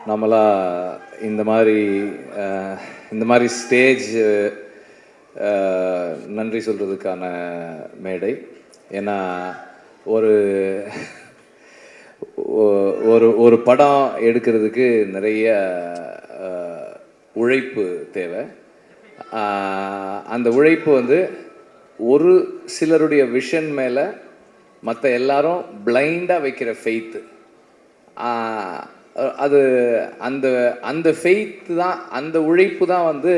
நம்மளாக இந்த மாதிரி ஸ்டேஜ் நன்றி சொல்கிறதுக்கான மேடை. ஏன்னா ஒரு ஒரு ஒரு படம் எடுக்கிறதுக்கு நிறைய உழைப்பு தேவை. அந்த உழைப்பு வந்து ஒரு சிலருடைய விஷன் மேலே மற்ற எல்லாரும் பிளைண்டாக வைக்கிற ஃபெய்த்து, அது அந்த அந்த ஃபெய்த்து தான், அந்த உழைப்பு தான் வந்து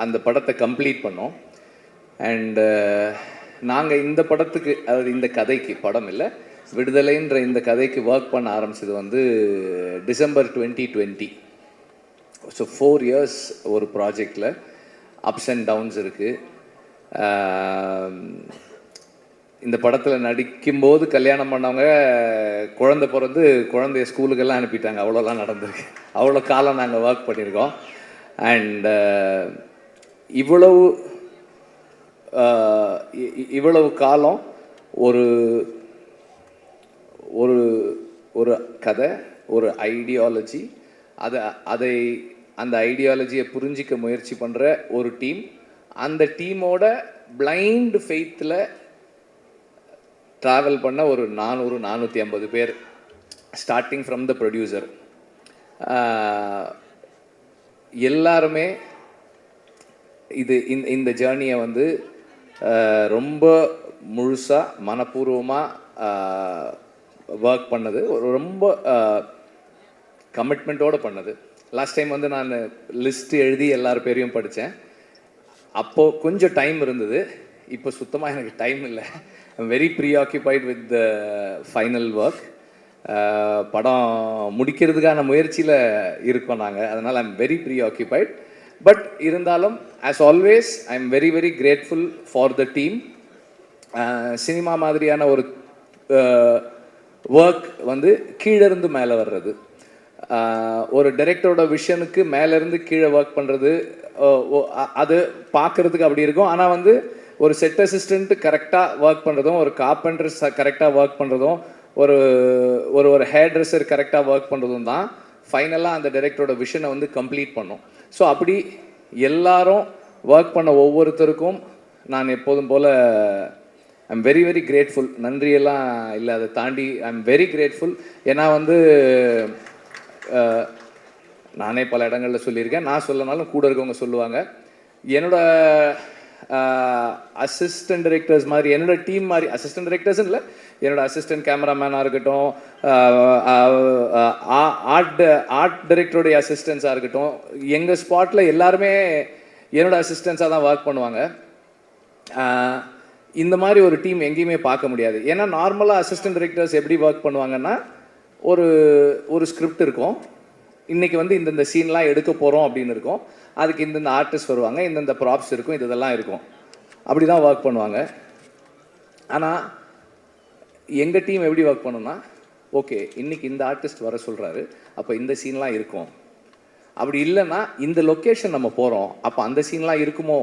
அந்த படத்தை கம்ப்ளீட் பண்ணோம். அண்டு நாங்கள் இந்த படத்துக்கு, அதாவது இந்த கதைக்கு, படம் இல்லை, விடுதலைன்ற இந்த கதைக்கு ஒர்க் பண்ண ஆரம்பிச்சது வந்து டிசம்பர் 2020. ஸோ 4 years ஒரு ப்ராஜெக்டில் அப்ஸ் அண்ட் டவுன்ஸ் இருக்குது. இந்த படத்தில் நடிக்கும்போது கல்யாணம் பண்ணவங்க குழந்தை பிறந்து குழந்தைய ஸ்கூலுக்கெல்லாம் அனுப்பிட்டாங்க. அவ்வளோலாம் நடந்திருக்கு. அவ்வளோ காலம் நாங்கள் ஒர்க் பண்ணியிருக்கோம். அண்ட் இவ்வளவு காலம் ஒரு ஒரு ஒரு கதை, ஒரு ஐடியாலஜி, அந்த ஐடியாலஜியை புரிஞ்சிக்க முயற்சி பண்ணுற ஒரு டீம், அந்த டீமோட பிளைண்ட் ஃபெய்த்தில் ட்ராவல் பண்ண ஒரு 400-450 பேர், ஸ்டார்டிங் ஃப்ரம் த ப்ரொடியூசர். எல்லாருமே இந்த ஜேர்னியை வந்து ரொம்ப முழுசாக மனப்பூர்வமாக ஒர்க் பண்ணது, ரொம்ப கமிட்மெண்ட்டோடு பண்ணது. லாஸ்ட் டைம் வந்து நான் லிஸ்ட்டு எழுதி எல்லார் பேரையும் படித்தேன். அப்போது கொஞ்சம் டைம் இருந்தது, இப்போ சுத்தமாக எனக்கு டைம் இல்லை. I'm very preoccupied with the final work. படம் முடிக்கிறதுக்கான முயற்சியில் இருக்கோம் நாங்கள், அதனால் ஐம் வெரி ப்ரீஆக்கியூபைட். பட் இருந்தாலும் as always I am very very grateful for the team. Cinema மாதிரியான ஒரு ஒர்க் வந்து கீழேருந்து மேலே வர்றது, ஒரு டைரக்டரோட விஷனுக்கு மேலேருந்து கீழே ஒர்க் பண்ணுறது, அது பார்க்குறதுக்கு அப்படி இருக்கும். ஆனால் வந்து ஒரு செட் அசிஸ்டண்ட்டு கரெக்டாக ஒர்க் பண்ணுறதும், ஒரு கார்பெண்டர் கரெக்டாக ஒர்க் பண்ணுறதும், ஒரு ஒரு ஹேர் ட்ரெஸ்ஸர் கரெக்டாக ஒர்க் பண்ணுறதும் தான் ஃபைனலாக அந்த டைரக்டரோட விஷனை வந்து கம்ப்ளீட் பண்ணும். ஸோ அப்படி எல்லாரும் ஒர்க் பண்ண ஒவ்வொருத்தருக்கும் நான் எப்போதும் போல் I am very very grateful. நன்றியெல்லாம் இல்லை, அதை தாண்டி ஐ எம் வெரி கிரேட்ஃபுல். ஏன்னா வந்து நானே பல இடங்களில் சொல்லியிருக்கேன், நான் சொல்லனாலும் கூட இருக்கவங்க சொல்லுவாங்க, என்னோட அசிஸ்டன்ட் டைரக்டர்ஸ் மாதிரி, என்னோட டீம் மாதிரி, அசிஸ்டன்ட் டைரக்டர்ஸ் இல்லை, என்னோட அசிஸ்டன்ட் கேமராமேனாக இருக்கட்டும், ஆர்ட் டைரக்டருடைய அசிஸ்டன்ஸாக இருக்கட்டும், எங்கள் ஸ்பாட்டில் எல்லாருமே என்னோட அசிஸ்டன்ஸாக தான் ஒர்க் பண்ணுவாங்க. இந்த மாதிரி ஒரு டீம் எங்கேயுமே பார்க்க முடியாது. ஏன்னா நார்மலாக அசிஸ்டன்ட் டைரக்டர்ஸ் எப்படி ஒர்க் பண்ணுவாங்கன்னா, ஒரு ஸ்கிரிப்ட் இருக்கும், இன்றைக்கி வந்து இந்தந்த சீன்லாம் எடுக்க போகிறோம் அப்படின்னு இருக்கும், அதுக்கு இந்தந்த ஆர்டிஸ்ட் வருவாங்க, இந்தந்த ப்ராப்ஸ் இருக்கும், இதெல்லாம் இருக்கும், அப்படி தான் ஒர்க் பண்ணுவாங்க. ஆனால் எங்கள் டீம் எப்படி ஒர்க் பண்ணோம்னா, ஓகே இன்றைக்கி இந்த ஆர்டிஸ்ட் வர சொல்கிறாரு, அப்போ இந்த சீன்லாம் இருக்கும், அப்படி இல்லைன்னா இந்த லொக்கேஷன் நம்ம போகிறோம், அப்போ அந்த சீன்லாம் இருக்குமோ,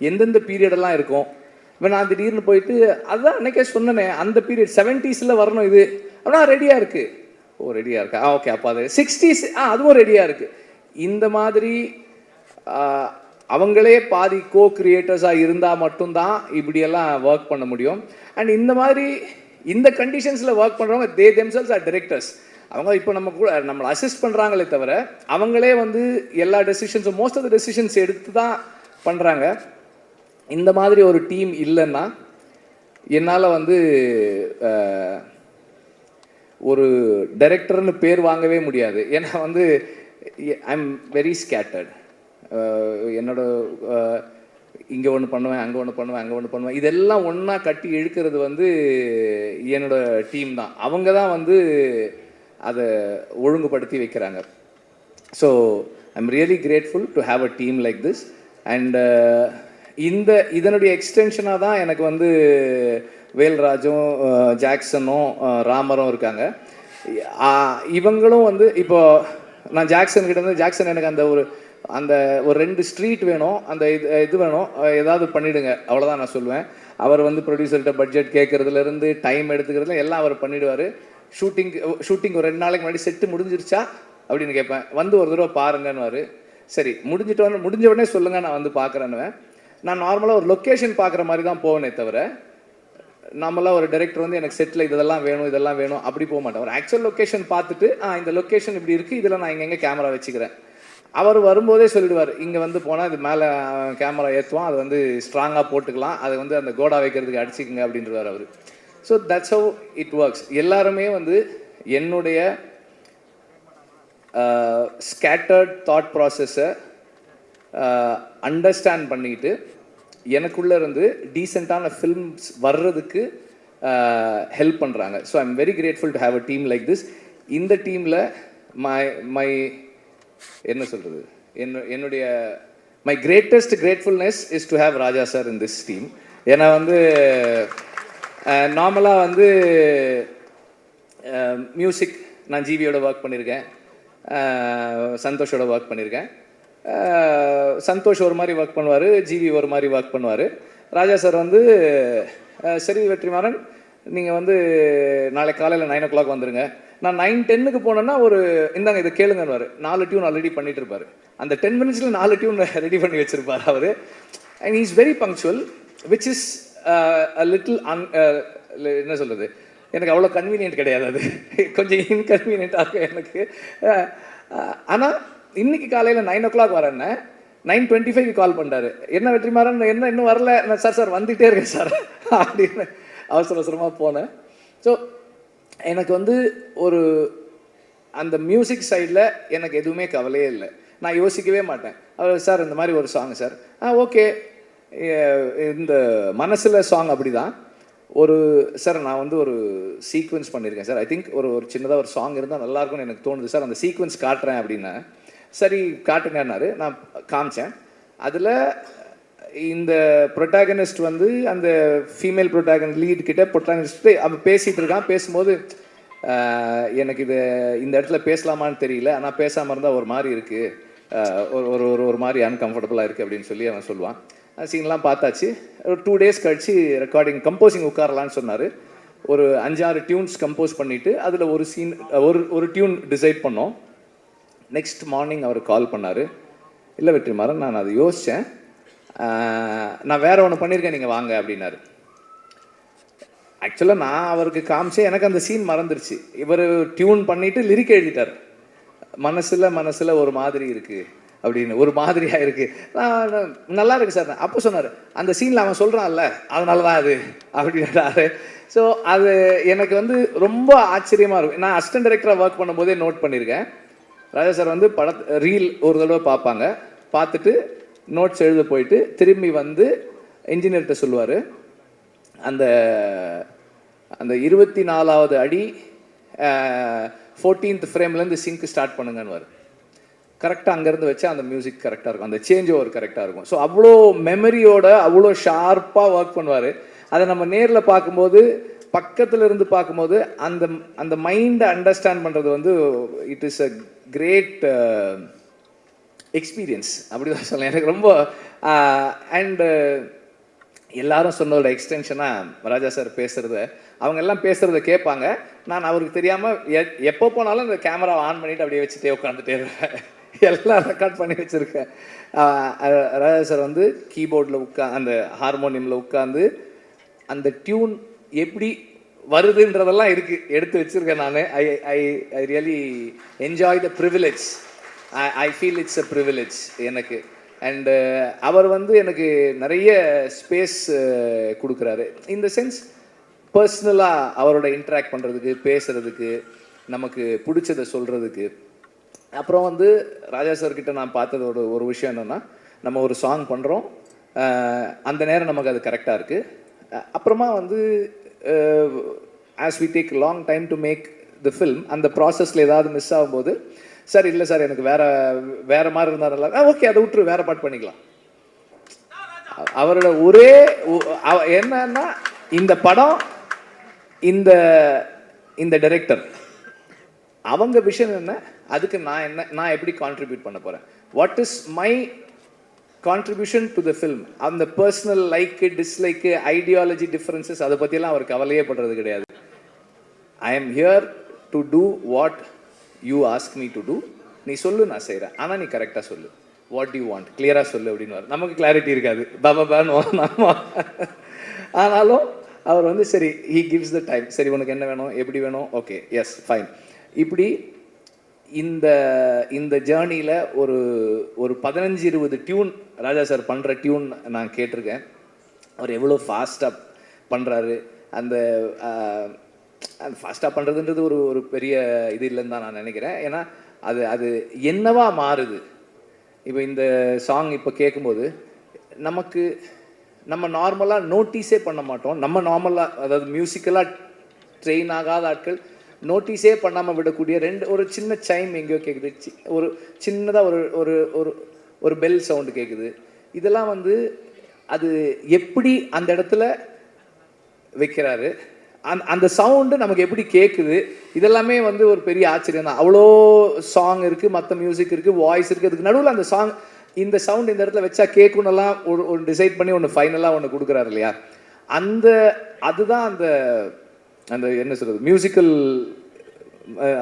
எந்தெந்த பீரியடெல்லாம் இருக்கும். இப்போ நான் திடீர்னு போயிட்டு அதுதான் அன்றைக்கே சொன்னேனே, அந்த பீரியட் 70s வரணும் இது, அப்படின்னா ரெடியாக இருக்குது, ஓ ரெடியாக இருக்கா, ஓகே அப்போ அது 60s, அதுவும் ரெடியாக இருக்குது. இந்த மாதிரி அவங்களே பாதி கோ கிரியேட்டர்ஸாக இருந்தால் மட்டும்தான் இப்படியெல்லாம் ஒர்க் பண்ண முடியும். அண்ட் இந்த மாதிரி இந்த கண்டிஷன்ஸில் ஒர்க் பண்ணுறவங்க தே தெம்செல்ஸ் ஆர் டைரக்டர்ஸ். அவங்க இப்போ நம்மளை அசிஸ்ட் பண்ணுறாங்களே தவிர அவங்களே வந்து எல்லா டெசிஷன்ஸும், மோஸ்ட் ஆஃப் த டெசிஷன்ஸ் எடுத்து தான் பண்ணுறாங்க. இந்த மாதிரி ஒரு டீம் இல்லைன்னா என்னால் வந்து ஒரு டைரக்டர்னு பேர் வாங்கவே முடியாது. ஏன்னா வந்து ஐ எம் வெரி ஸ்கேட்டர்ட். என்னோட இங்கே ஒன்று பண்ணுவேன், அங்கே ஒன்று பண்ணுவேன், இதெல்லாம் ஒன்றா கட்டி இழுக்கிறது வந்து என்னோட டீம் தான். அவங்க தான் வந்து அதை ஒழுங்குபடுத்தி வைக்கிறாங்க. So I am really grateful to have a team like this. And இதனுடைய எக்ஸ்டென்ஷனாக தான் எனக்கு வந்து வேல்ராஜும் ஜாக்சனும் ராமரும் இருக்காங்க. இவங்களும் வந்து இப்போ நான் ஜாக்சன் கிட்ட இருந்து, ஜாக்சன் எனக்கு அந்த ஒரு 2 ஸ்ட்ரீட் வேணும், அந்த இது வேணும், ஏதாவது பண்ணிவிடுங்க, அவ்வளோதான் நான் சொல்லுவேன். அவர் வந்து ப்ரொடியூசர்கிட்ட பட்ஜெட் கேட்குறதுலேருந்து டைம் எடுத்துக்கிறதுல எல்லாம் அவர் பண்ணிவிடுவார். ஷூட்டிங் ஒரு 2 நாளைக்கு முன்னாடி செட்டு முடிஞ்சிருச்சா, அப்படின்னு கேட்பேன். வந்து ஒரு தடவை பாருங்கன்னுவார். சரி முடிஞ்ச உடனே சொல்லுங்கள், நான் வந்து பார்க்குறேன்னுவேன். நான் நார்மலாக ஒரு லொக்கேஷன் பார்க்குற மாதிரி தான் போவேனே தவிர, நம்மளாம் ஒரு டைரக்டர் வந்து எனக்கு செட்டில் இதெல்லாம் வேணும் அப்படி போக மாட்டேன். ஒரு ஆக்சுவல் லொக்கேஷன் பார்த்துட்டு இந்த லொக்கேஷன் இப்படி இருக்குது, இதில் நான் எங்கெங்கே கேமரா வச்சுக்கிறேன். அவர் வரும்போதே சொல்லிடுவார், இங்கே வந்து போனால் இது மேலே கேமரா ஏற்றுவான், அது வந்து ஸ்ட்ராங்காக போட்டுக்கலாம், அதை வந்து அந்த கோடா வைக்கிறதுக்கு அடிச்சுக்குங்க அப்படின்றவார் அவர். So that's how it works. எல்லாருமே வந்து என்னுடைய ஸ்கேட்டர்ட் தாட் ப்ராசஸை அண்டர்ஸ்டாண்ட் பண்ணிக்கிட்டு எனக்குள்ளே இருந்து டீசெண்டான ஃபில்ம்ஸ் வர்றதுக்கு ஹெல்ப் பண்ணுறாங்க. So I'm very grateful to have a team like this. இந்த டீமில் மை என்ன சொல்கிறது, என்னுடைய my greatest gratefulness is to have Raja sir in this team. ஏன்னா வந்து நார்மலாக வந்து மியூசிக் நான் ஜிவியோட ஒர்க் பண்ணியிருக்கேன், சந்தோஷோட ஒர்க் பண்ணியிருக்கேன். சந்தோஷ் ஒரு மாதிரி ஒர்க் பண்ணுவார், ஜிவி ஒரு மாதிரி ஒர்க் பண்ணுவார். ராஜா சார் வந்து சரி வெற்றிமாறன், நீங்கள் வந்து நாளைக்கு காலையில் 9 o'clock வந்துடுங்க. நான் 9:10 போனேன்னா ஒரு இந்தாங்க இதை கேளுங்கன்னுவார். 4 டியூன் ஆல்ரெடி பண்ணிட்டு இருப்பார். அந்த 10 minutesல 4 டியூன் ரெடி பண்ணி வச்சிருப்பார் அவர். And is very punctual, which is little என்ன சொல்கிறது, எனக்கு அவ்வளோ கன்வீனியன்ட் கிடையாது. அது கொஞ்சம் இன்கன்வீனியன்ட்டாக இருக்கும் எனக்கு. ஆனால் இன்னைக்கு காலையில் 9 o'clock வரேன்னு 9:25 கால் பண்ணுறாரு. என்ன வெற்றிமாறன், என்ன இன்னும் வரல? சார் வந்துகிட்டே இருக்கேன் சார் அப்படின்னு அவசரமாக போனேன். ஸோ எனக்கு வந்து ஒரு அந்த மியூசிக் சைடில் எனக்கு எதுவுமே கவலையே இல்லை. நான் யோசிக்கவே மாட்டேன். அவர் சார் இந்த மாதிரி ஒரு சாங் சார், ஓகே. இந்த மனசில் சாங் அப்படி தான். ஒரு சார் நான் வந்து ஒரு சீக்வன்ஸ் பண்ணியிருக்கேன் சார், ஐ திங்க் ஒரு சின்னதாக ஒரு சாங் இருந்தால் நல்லாயிருக்கும்னு எனக்கு தோணுது சார், அந்த சீக்வன்ஸ் காட்டுறேன் அப்படின்னா. சரி காட்டுங்கன்னாரு. நான் காமிச்சேன். அதில் இந்த ப்ரொட்டாகனிஸ்ட் வந்து அந்த ஃபீமேல் ப்ரொட்டாகனிஸ்ட் லீட் கிட்ட ப்ரொட்டாகனிஸ்ட் அவன் பேசிகிட்டு இருக்கான். பேசும்போது எனக்கு இது இந்த இடத்துல பேசலாமான்னு தெரியல, ஆனால் பேசாமல் இருந்தால் ஒரு மாதிரி இருக்குது, ஒரு மாதிரி அன்கம்ஃபர்டபுளாக இருக்குது அப்படின்னு சொல்லி அவன் சொல்லுவான். சீன்லாம் பார்த்தாச்சு. ஒரு 2 days கழிச்சு ரெக்கார்டிங் கம்போசிங் உட்காரலான்னு சொன்னார். ஒரு 5-6 டியூன்ஸ் கம்போஸ் பண்ணிவிட்டு அதில் ஒரு சீன் ஒரு டியூன் டிசைட் பண்ணோம். நெக்ஸ்ட் மார்னிங் அவர் கால் பண்ணார். இல்லை வெற்றிமாறன், நான் அதை யோசித்தேன், நான் வேறு ஒன்று பண்ணியிருக்கேன், நீங்கள் வாங்க அப்படின்னாரு. ஆக்சுவலாக நான் அவருக்கு காமிச்சேன், எனக்கு அந்த சீன் மறந்துருச்சு. இவர் டியூன் பண்ணிவிட்டு லிரிக் எழுதிட்டார். மனசில் ஒரு மாதிரி இருக்குது அப்படின்னு, ஒரு மாதிரியாக இருக்குது, நல்லா இருக்குது சார். அப்போ சொன்னார், அந்த சீனில் அவன் சொல்கிறான்ல அதனால தான் அது அப்படின்றாரு. ஸோ அது எனக்கு வந்து ரொம்ப ஆச்சரியமாக இருக்கும். நான் அசிஸ்டன்ட் டைரக்டராக ஒர்க் பண்ணும்போதே நோட் பண்ணியிருக்கேன். ராஜா சார் வந்து ரீல் ஒரு தடவை பார்ப்பாங்க, பார்த்துட்டு நோட்ஸ் எழுத போயிட்டு திரும்பி வந்து இன்ஜினியர்கிட்ட சொல்லுவார், அந்த 24வது அடி 14th ஃப்ரேம்லேருந்து சிங்க் ஸ்டார்ட் பண்ணுங்கன்னு. கரெக்டாக அங்கேருந்து வச்சா அந்த மியூசிக் கரெக்டாக இருக்கும், அந்த சேஞ்ச் ஓவர் கரெக்டாக இருக்கும். ஸோ அவ்வளோ மெமரியோட அவ்வளோ ஷார்ப்பாக ஒர்க் பண்ணுவார். அதை நம்ம நேரில் பார்க்கும்போது, பக்கத்தில் இருந்து பார்க்கும்போது அந்த மைண்டை அண்டர்ஸ்டாண்ட் பண்ணுறது வந்து it is a great experience அப்படி தான் சொல்லலாம். எனக்கு ரொம்ப அண்டு எல்லாரும் சொன்னதோட எக்ஸ்டென்ஷனாக ராஜா சார் பேசுகிறத, அவங்க எல்லாம் பேசுகிறத கேட்பாங்க. நான் அவருக்கு தெரியாமல் எப்போ போனாலும் இந்த கேமராவை ஆன் பண்ணிவிட்டு அப்படியே வச்சுட்டே உட்காந்துட்டே இருப்பேன். எல்லாம் ரெக்கார்ட் பண்ணி வச்சுருக்கேன். ராஜா சார் வந்து கீபோர்டில் அந்த ஹார்மோனியமில் உட்காந்து அந்த டியூன் எப்படி வருதுன்றதெல்லாம் இருக்குது, எடுத்து வச்சுருக்கேன் நான். I really enjoy the privilege. I feel it's a privilege எனக்கு. அண்டு அவர் வந்து எனக்கு நிறைய ஸ்பேஸ் கொடுக்குறாரு. இந்த சென்ஸ் பர்சனலாக அவரோட இன்ட்ராக்ட் பண்ணுறதுக்கு, பேசுகிறதுக்கு, நமக்கு பிடிச்சதை சொல்கிறதுக்கு. அப்புறம் வந்து ராஜா சார்கிட்ட நான் பார்த்ததோட ஒரு விஷயம் என்னென்னா, நம்ம ஒரு சாங் பண்ணுறோம், அந்த நேரம் நமக்கு அது கரெக்டாக இருக்குது. அப்புறமா வந்து as we take long time to make the film, அந்த ப்ராசஸில் ஏதாவது மிஸ் ஆகும்போது, சார் இல்லை சார் எனக்கு வேறு மாதிரி இருந்தால் நல்லா, ஓகே அதை விட்டுரு, வேறு பாட்டு பண்ணிக்கலாம். அவரோட ஒரே என்னன்னா, இந்த படம் இந்த டைரக்டர் அவங்க விஷயம் என்ன, அதுக்கு நான் எப்படி கான்ட்ரிபியூட் பண்ண போகிறேன், what is my contribution to the film. அந்த personal like dislike ideology differences அதை பற்றியெல்லாம் அவர் கவலையே படுறது கிடையாது. I am here to do what you ask me to do. நீ சொல்லு நான் செய்கிறேன், ஆனால் நீ கரெக்டாக சொல்லு, வாட் யூ வாண்ட் கிளியராக சொல்லு அப்படின்னு. நமக்கு கிளாரிட்டி இருக்காது, பாபான்னு. ஆனாலும் அவர் வந்து சரி, ஹீ கிவ்ஸ் த டைம். சரி உனக்கு என்ன வேணும், எப்படி வேணும், ஓகே எஸ் ஃபைன். இப்படி இந்த இந்த ஜேர்னியில் ஒரு 15-20 டியூன் ராஜா சார் பண்ணுற டியூன் நான் கேட்டிருக்கேன். அவர் எவ்வளோ ஃபாஸ்ட்டாக பண்ணுறாரு. அந்த ஃபாஸ்ட்டாக பண்ணுறதுன்றது ஒரு பெரிய இது இல்லைன்னு தான் நான் நினைக்கிறேன். ஏன்னா அது என்னவா மாறுது. இப்போ இந்த சாங் இப்போ கேட்கும்போது நம்ம நார்மலாக நோட்டீஸே பண்ண மாட்டோம். நம்ம நார்மலாக, அதாவது மியூசிக்கலாக ட்ரெயின் ஆகாத ஆட்கள் நோட்டீஸே பண்ணாமல் விடக்கூடிய ஒரு சின்ன சைம் எங்கேயோ கேட்குது, ஒரு சின்னதாக ஒரு பெல் சவுண்டு கேட்குது. இதெல்லாம் வந்து அது எப்படி அந்த இடத்துல வைக்கிறாரு, அந்த சவுண்டு நமக்கு எப்படி கேட்குது, இதெல்லாமே வந்து ஒரு பெரிய ஆச்சரியம் தான். அவ்வளோ சாங் இருக்குது, மற்ற மியூசிக் இருக்குது, வாய்ஸ் இருக்குது, அதுக்கு நடுவில் அந்த சாங் இந்த சவுண்ட் இந்த இடத்துல வச்சா கேட்கணும்லாம் ஒரு டிசைட் பண்ணி ஒன்று ஃபைனலாக ஒன்று கொடுக்குறாரு இல்லையா. அதுதான் அந்த என்ன சொல்கிறது, மியூசிக்கல்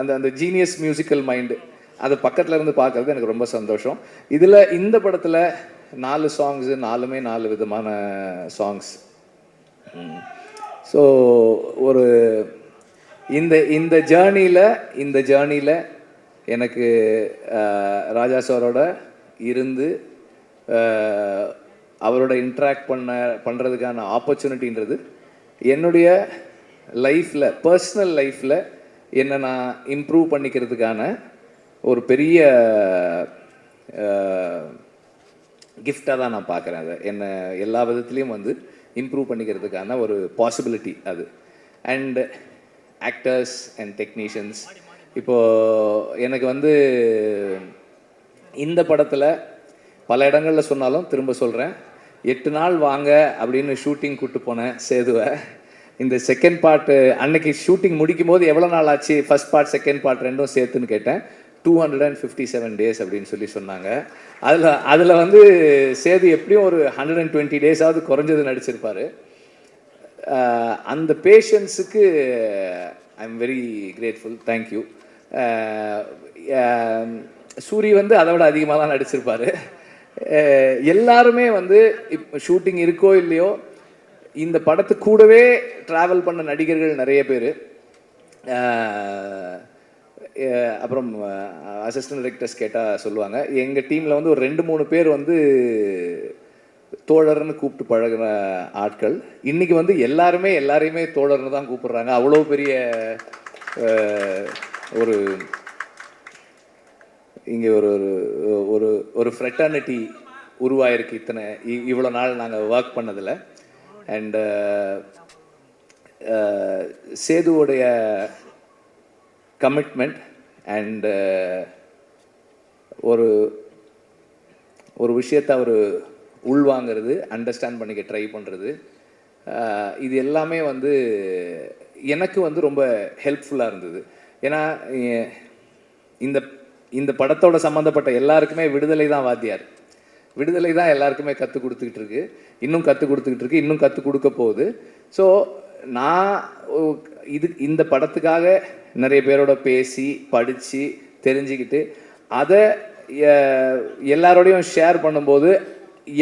அந்த ஜீனியஸ் மியூசிக்கல் மைண்டு. அது பக்கத்தில் இருந்து பார்க்குறது எனக்கு ரொம்ப சந்தோஷம். இந்த படத்தில் 4 சாங்ஸு, 4மே 4 விதமான சாங்ஸ். ஸோ இந்த ஜேர்னியில் எனக்கு ராஜா சாரோட இருந்து அவரோட இன்ட்ராக்ட் பண்ணுறதுக்கான ஆப்பர்ச்சுனிட்டின்றது என்னுடைய லைஃப்பில், பர்சனல் லைஃப்பில் என்னை நான் இம்ப்ரூவ் பண்ணிக்கிறதுக்கான ஒரு பெரிய கிஃப்டாக தான் நான் பார்க்குறேன். அதை என்னை எல்லா விதத்துலேயும் வந்து இம்ப்ரூவ் பண்ணிக்கிறதுக்கான ஒரு பாசிபிலிட்டி அது. அண்ட் ஆக்டர்ஸ் அண்ட் டெக்னீஷியன்ஸ், இப்போது எனக்கு வந்து இந்த படத்தில் பல இடங்களில் சொன்னாலும் திரும்ப சொல்கிறேன், 8 நாள் வாங்க அப்படின்னு ஷூட்டிங் கூப்பிட்டு போனேன் சேதுவை. இந்த செகண்ட் பார்ட்டு அன்னைக்கு ஷூட்டிங் முடிக்கும் போது எவ்வளோ நாள் ஆச்சு ஃபர்ஸ்ட் பார்ட் செகண்ட் பார்ட் ரெண்டும் சேர்த்துன்னு கேட்டேன். 257 டேஸ் அப்படின்னு சொன்னாங்க. அதில் வந்து சேது எப்படியும் ஒரு 120 டேஸாவது குறைஞ்சது நடிச்சிருப்பார். அந்த பேஷன்ஸுக்கு I am very grateful, thank you. Soori வந்து அதை விட அதிகமாக தான் நடிச்சிருப்பார். எல்லாருமே வந்து இப்போ ஷூட்டிங் இருக்கோ இல்லையோ இந்த படத்து கூடவே ட்ராவல் பண்ண நடிகர்கள் நிறைய பேர். அப்புறம் அசிஸ்டன்ட் டைரக்டர்ஸ் கேட்டால் சொல்லுவாங்க, எங்கள் டீமில் வந்து ஒரு 2-3 பேர் வந்து தோழர்னு கூப்பிட்டு பழகின ஆட்கள். இன்றைக்கி வந்து எல்லாரையுமே தோழர்னு தான் கூப்பிடுறாங்க. அவ்வளோ பெரிய ஒரு இங்கே ஒரு ஃப்ரெட்டர்னிட்டி உருவாயிருக்கு இவ்வளோ நாள் நாங்கள் ஒர்க் பண்ணதில். அண்ட் சேதுவோடைய கமிட்மெண்ட் அண்ட் ஒரு விஷயத்தை அவர் உள்வாங்கிறது, அண்டர்ஸ்டாண்ட் பண்ணிக்க ட்ரை பண்ணுறது, இது எல்லாமே வந்து எனக்கு வந்து ரொம்ப ஹெல்ப்ஃபுல்லாக இருந்தது. ஏன்னா இந்த படத்தோட சம்மந்தப்பட்ட எல்லாருக்குமே விடுதலை தான் வாத்தியார். விடுதலை தான் எல்லாருக்குமே கற்றுக் கொடுத்துக்கிட்டு இருக்கு, இன்னும் கற்றுக் கொடுத்துக்கிட்டு இருக்கு, இன்னும் கற்றுக் கொடுக்க போகுது. ஸோ நான் இந்த படத்துக்காக நிறைய பேரோட பேசி படித்து தெரிஞ்சுக்கிட்டு அதை எல்லாரோடையும் ஷேர் பண்ணும்போது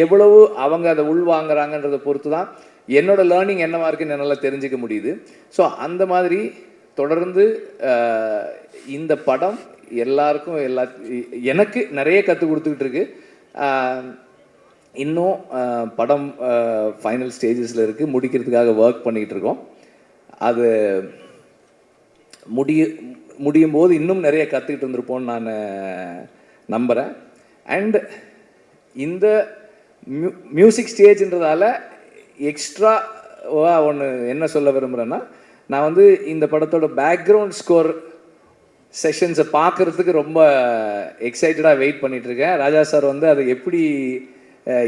எவ்வளவு அவங்க அதை உள்வாங்கிறாங்கன்றதை பொறுத்து தான் என்னோடய லேர்னிங் என்னவா இருக்குன்னு என்னால் தெரிஞ்சுக்க முடியுது. ஸோ அந்த மாதிரி தொடர்ந்து இந்த படம் எல்லாருக்கும் எனக்கு நிறைய கற்றுக் கொடுத்துக்கிட்டு இருக்கு. இன்னும் படம் ஃபைனல் ஸ்டேஜஸில் இருக்குது, முடிக்கிறதுக்காக ஒர்க் பண்ணிக்கிட்டு இருக்கோம். அது முடியும் போது இன்னும் நிறைய கற்றுக்கிட்டு இருந்திருப்போம்னு நான் நம்புகிறேன். அண்ட் இந்த மியூசிக் ஸ்டேஜ்ன்றதால எக்ஸ்ட்ராவாக ஒன்று என்ன சொல்ல விரும்புகிறேன்னா, நான் வந்து இந்த படத்தோட பேக்ரவுண்ட் ஸ்கோர் செஷன்ஸை பார்க்குறதுக்கு ரொம்ப எக்ஸைட்டடாக வெயிட் பண்ணிகிட்ருக்கேன். ராஜா சார் வந்து அதை எப்படி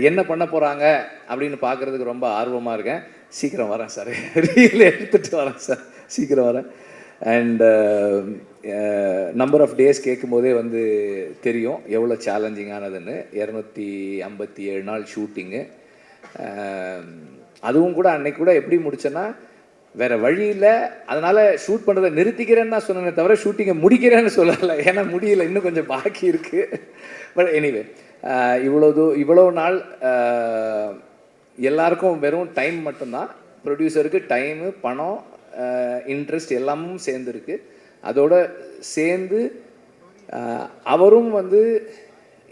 என்ன பண்ண போகிறாங்க அப்படின்னு பார்க்குறதுக்கு ரொம்ப ஆர்வமாக இருக்கேன். சீக்கிரம் வரேன் சார், ரீல் எடுத்துகிட்டு வரேன் சார், சீக்கிரம் வரேன். அண்ட் நம்பர் ஆஃப் டேஸ் கேட்கும் போதே வந்து தெரியும் எவ்வளோ சேலஞ்சிங்கானதுன்னு. 257 நாள் ஷூட்டிங்கு. அதுவும் கூட அன்னைக்கு கூட எப்படி முடிச்சேன்னா, வேறு வழி இல்லை. அதனால் ஷூட் பண்ணுறதை நிறுத்திக்கிறேன்னு தான் சொன்னேனே தவிர ஷூட்டிங்கை முடிக்கிறேன்னு சொல்லலை. ஏன்னா முடியல, இன்னும் கொஞ்சம் பாக்கி இருக்குது. பட் எனிவே இவ்வளோ நாள் எல்லாருக்கும் வெறும் டைம் மட்டும்தான். ப்ரொடியூசருக்கு டைமு, பணம், இன்ட்ரெஸ்ட் எல்லாமும் சேர்ந்துருக்கு. அதோட சேர்ந்து அவரும் வந்து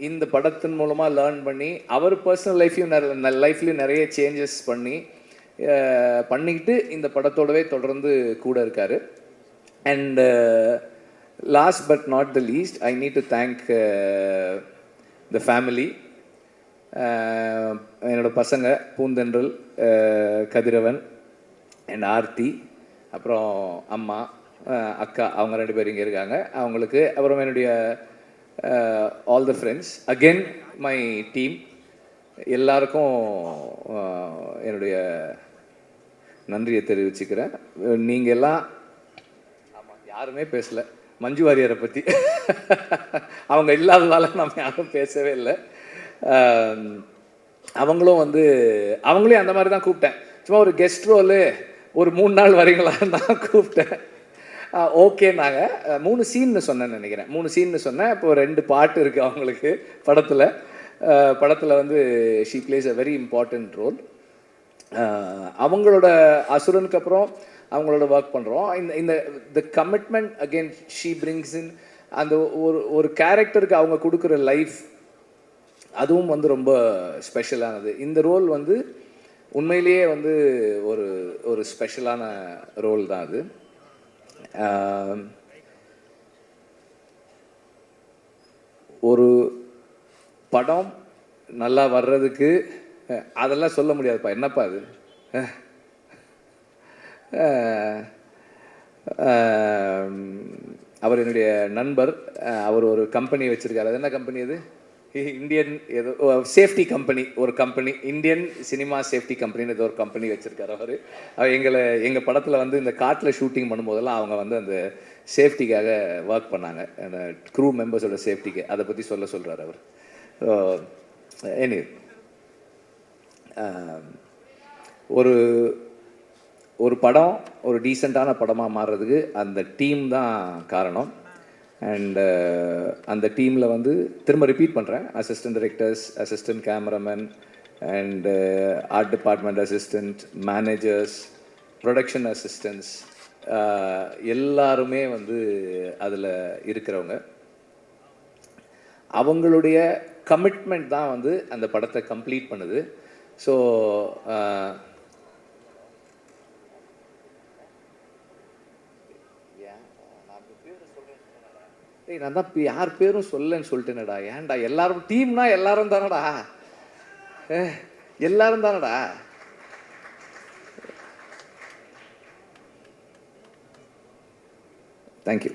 இந்த படத்தின் மூலமாக லேர்ன் பண்ணி அவர் பர்சனல் லைஃப்லையும் நிறைய சேஞ்சஸ் பண்ணிக்கிட்டு இந்த படத்தோடவே தொடர்ந்து கூட இருக்கார். And last but not the least, I need to thank the family. என்னோடய பசங்க பூந்தென்றல், கதிரவன் அண்ட் ஆர்த்தி, அப்புறம் அம்மா, அக்கா, அவங்க 2 பேர் இங்கே இருக்காங்க, அவங்களுக்கு. அப்புறம் என்னுடைய all the friends, again my team, எல்லாருக்கும் என்னுடைய நன்றியை தெரிவிச்சுக்கிறேன். நீங்கள் எல்லாம் யாருமே பேசலை மஞ்சு வாரியரை பற்றி. அவங்க இல்லாததால நம்ம யாரும் பேசவே இல்லை. அவங்களையும் அந்த மாதிரி தான் கூப்பிட்டேன். சும்மா ஒரு கெஸ்ட் ரோலு ஒரு 3 நாள் வரீங்களான்னு தான் கூப்பிட்டேன். ஓகேனாங்க. 3 சீன்னு சொன்னேன்னு நினைக்கிறேன். 3 சீன்னு சொன்னேன். இப்போ 2 பாட்டு இருக்குது அவங்களுக்கு படத்தில் வந்து she plays a very important role. அவங்களோட அசுரனுக்கு அப்புறம் அவங்களோட ஒர்க் பண்ணுறோம். இந்த the commitment again she brings in. அந்த ஒரு கேரக்டருக்கு அவங்க கொடுக்குற லைஃப், அதுவும் வந்து ரொம்ப ஸ்பெஷலானது. இந்த ரோல் வந்து உண்மையிலேயே வந்து ஒரு ஸ்பெஷலான ரோல் தான் அது. ஒரு படம் நல்லா வர்றதுக்கு அதெல்லாம் சொல்ல முடியாதுப்பா. என்னப்பா அது? அவர் என்னுடைய நண்பர். அவர் ஒரு கம்பெனி வச்சுருக்காரு. அது என்ன கம்பெனி அது? இந்தியன் ஏதோ சேஃப்டி கம்பெனி, ஒரு கம்பெனி, இந்தியன் சினிமா சேஃப்டி கம்பெனின்னு ஏதோ ஒரு கம்பெனி வச்சுருக்காரு அவர். எங்கள் படத்தில் வந்து இந்த காட்டில் ஷூட்டிங் பண்ணும்போதெல்லாம் அவங்க வந்து அந்த சேஃப்டிக்காக ஒர்க் பண்ணாங்க, அந்த க்ரூ மெம்பர்ஸோட சேஃப்டிக்கு. அதை பற்றி சொல்கிறார் அவர். எனிவே ஒரு படம் ஒரு டீசெண்டான படமாக மாறுறதுக்கு அந்த டீம் தான் காரணம். அண்ட் அந்த டீமில் வந்து திரும்ப ரிப்பீட் பண்ணுறேன், assistant directors, assistant cameraman and art department assistant, managers, production assistants, எல்லாருமே வந்து அதில் இருக்கிறவங்க. அவங்களுடைய கமிட்மெண்ட் தான் வந்து அந்த படத்தை கம்ப்ளீட் பண்ணுது. ஸோ நான் தான் யார் பேரும் சொல்லன்னு சொல்லிட்டேனடா. ஏன்டா எல்லாரும் டீம்னா எல்லாரும் தானடா, எல்லாரும் தானடா. Thank you.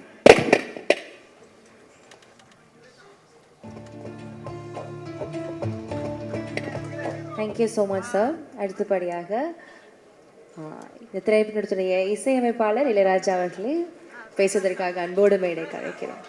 Thank you so much sir. அடுத்தபடியாக இந்த திரைப்படத்துடைய இசையமைப்பாளர் இளையராஜா அவர்களே பேசுவதற்காக அன்போடு மேடை கலைக்கிறோம்.